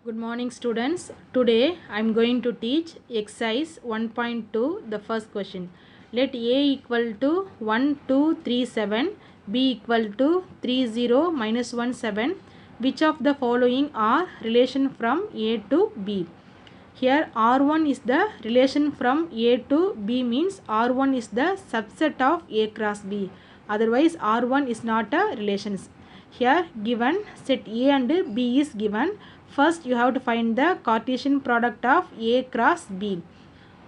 Good morning students. Today I am going to teach exercise 1.2 the first question. Let A equal to 1237, B equal to 30 minus 17. Which of the following are relation from A to B? Here R1 is the relation from A to B means R1 is the subset of A cross B. Otherwise R1 is not a relation. Here given set A and B is given. First you have to find the Cartesian product of A cross B.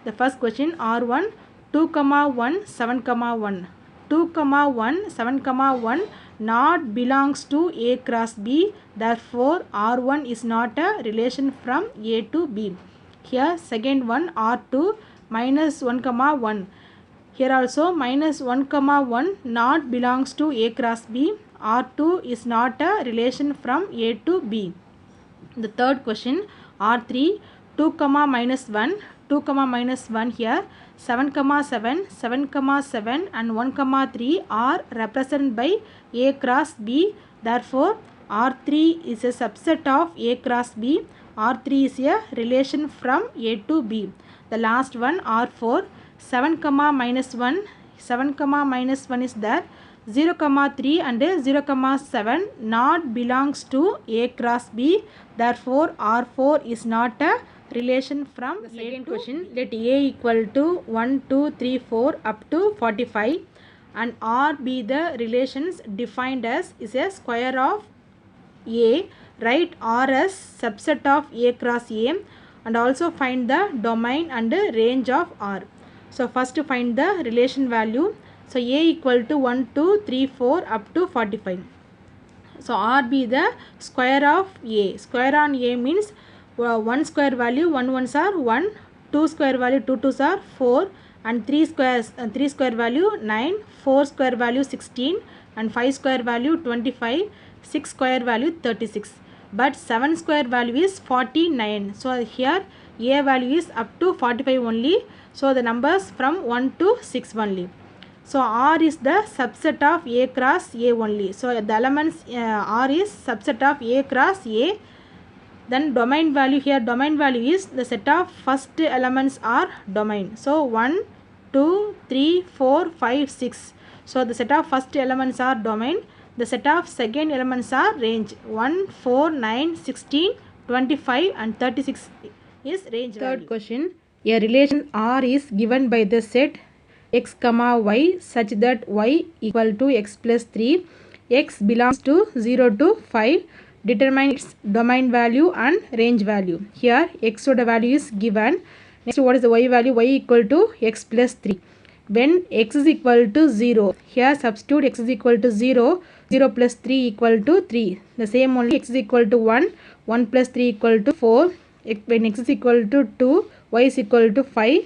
The first question R1 2, 1, 7, 1. 2, 1, 7, 1 not belongs to A cross B. Therefore R1 is not a relation from A to B. Here second one R2 minus 1, 1. Here also minus 1, 1 not belongs to A cross B. R2 is not a relation from A to B. The third question R3 2, minus 1. 2, minus 1 here 7, 7, 7, 7 and 1, 3 are represented by A cross B. Therefore R3 is a subset of A cross B. R3 is a relation from A to B. The last one R4 7, minus 1. 7, minus 1 is there. 0, 3 and 0, 7 not belongs to A cross B. Therefore R4 is not a relation from the second question. Let A equal to 1, 2, 3, 4 up to 45 and R be the relations defined as is a square of A. Write R as subset of A cross A and also find the domain and range of R. So first find the relation value. So A equal to 1, 2, 3, 4 up to 45. So R be the square of A. Square on A means 1 square value 1 ones are 1, 2 square value 2 twos are 4 and 3 square value 9, 4 square value 16 and 5 square value 25, 6 square value 36. But 7 square value is 49. So here A value is up to 45 only. So the numbers from 1 to 6 only. So R is the subset of A cross A only. So the elements R is subset of A cross A. Then domain value here, domain value is the set of first elements are domain. So 1, 2, 3, 4, 5, 6. So the set of first elements are domain. The set of second elements are range. 1, 4, 9, 16, 25 and 36 is range value. Third question. A relation R is given by the set x, y such that y equal to x plus 3. X belongs to 0 to 5. Determine its domain value and range value. Here x value is given. Next what is the y value? Y equal to x plus 3. When x is equal to 0, here substitute x is equal to 0, 0 plus 3 equal to 3. The same only x is equal to 1, 1 plus 3 equal to 4. When x is equal to 2, y is equal to 5.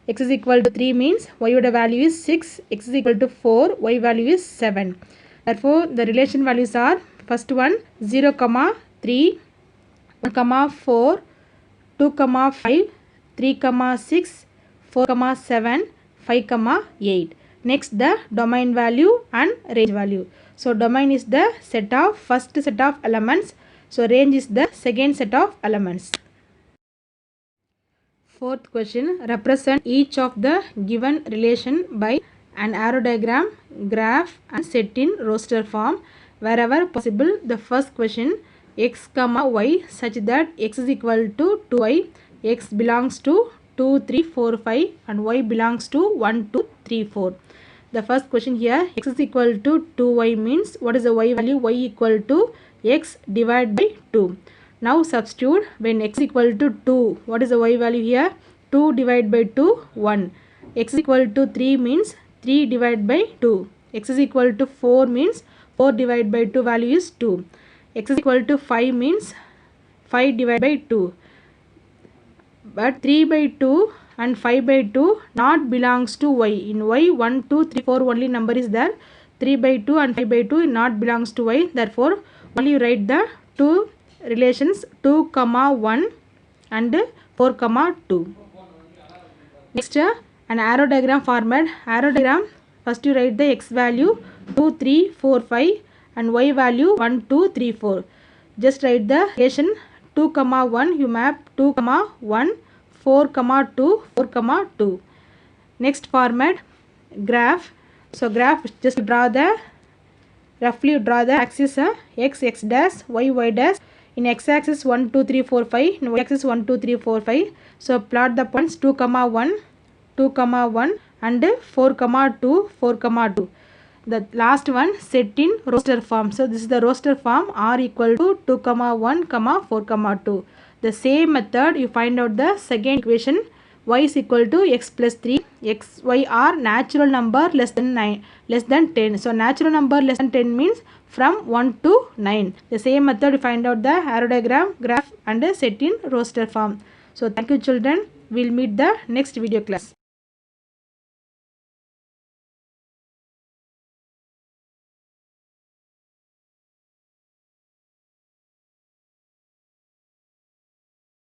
X is equal to 3 means y value is 6, x is equal to 4, y value is 7. Therefore the relation values are first one 0, 3, 1, 4, 2, 5, 3, 6, 4, 7, 5, 8. Next the domain value and range value. So domain is the set of first set of elements. So range is the second set of elements. Fourth question, represent each of the given relation by an arrow diagram, graph and set in roster form. Wherever possible, the first question x, y such that x is equal to 2y, x belongs to 2, 3, 4, 5 and y belongs to 1, 2, 3, 4. The first question here x is equal to 2y means what is the y value? Y equal to x divided by 2. Now substitute when x equal to 2. What is the y value here? 2 divided by 2, 1. X equal to 3 means 3 divided by 2. X is equal to 4 means 4 divided by 2 value is 2. X is equal to 5 means 5 divided by 2. But 3 by 2 and 5 by 2 not belongs to y. In y 1, 2, 3, 4 only number is there. 3 by 2 and 5 by 2 not belongs to y. Therefore only you write the two relations 2, 1 and 4, 2. Next an arrow diagram format. Arrow diagram, first you write the x value 2, 3, 4, 5 and y value 1, 2, 3, 4. Just write the relation 2 comma 1 you map 2 comma 1, 4 comma 2, 4 comma 2. Next format, graph. So graph, just roughly draw the axis x dash, y dash. In x axis 1 2 3 4 5, in y axis 1 2 3 4 5. So plot the points 2 comma 1, 2 comma 1 and 4 comma 2, 4 comma 2. The last one set in roster form. So this is the roster form, r equal to 2 comma 1 comma 4 comma 2. The same method you find out the second equation, y is equal to x plus 3. X, y are natural number less than 10. So natural number less than 10 means from 1 to 9. The same method you find out the arrow diagram, graph and set in roster form. So thank you children. We'll meet the next video class.